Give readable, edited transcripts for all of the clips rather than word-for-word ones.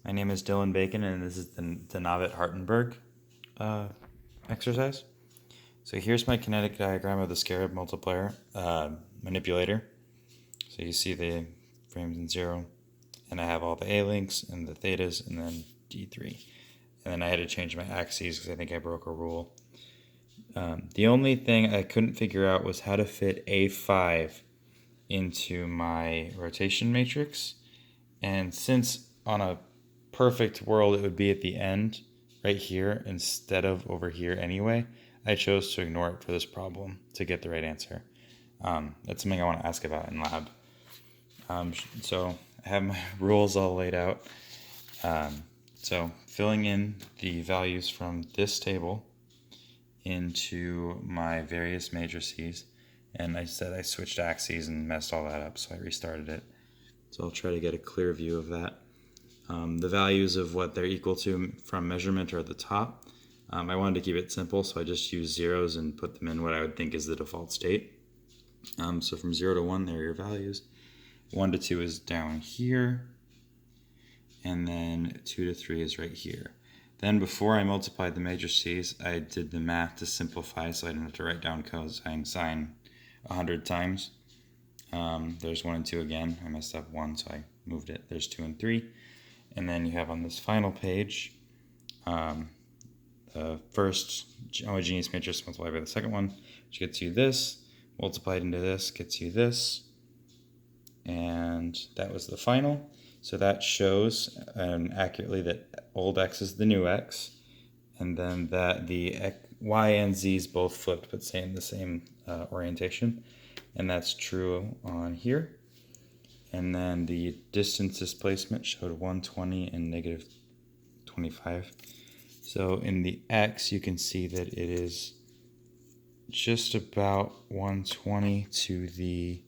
My name is Dylan Bacon, and this is the Denavit hartenberg exercise. So here's my kinetic diagram of the scarab multiplier manipulator. So you see the frames in 0, and I have all the A links and the thetas, and then D3. And then I had to change my axes because I think I broke a rule. The only thing I couldn't figure out was how to fit A5 into my rotation matrix. And since on a perfect world it would be at the end right here instead of over here anyway, I chose to ignore it for this problem to get the right answer. That's something I want to ask about in lab. So I have my rules all laid out. So filling in the values from this table into my various matrices, and I said I switched axes and messed all that up, so I restarted it. So I'll try to get a clear view of that. The values of what they're equal to from measurement are at the top. I wanted to keep it simple, so I just used zeros and put them in what I would think is the default state. So from 0 to 1, there are your values. 1 to 2 is down here, and then 2 to 3 is right here. Then before I multiplied the matrices, I did the math to simplify so I didn't have to write down cosine sine 100 times. There's 1 and 2 again. I messed up 1, so I moved it. There's 2 and 3. And then you have on this final page, the first homogeneous matrix multiplied by the second one, which gets you this, multiplied into this gets you this, and that was the final. So that shows accurately that old x is the new x, and then that the y and z's both flipped but stay in the same orientation, and that's true on here. And then the distance displacement showed 120 and negative 25. So in the x, you can see that it is just about 120 to the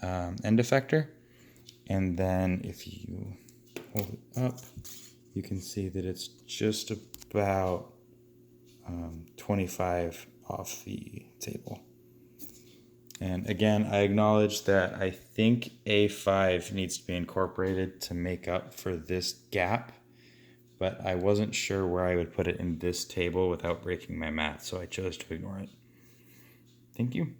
end effector. And then if you hold it up, you can see that it's just about 25 off the table. And again, I acknowledge that I think A5 needs to be incorporated to make up for this gap, but I wasn't sure where I would put it in this table without breaking my math, so I chose to ignore it. Thank you.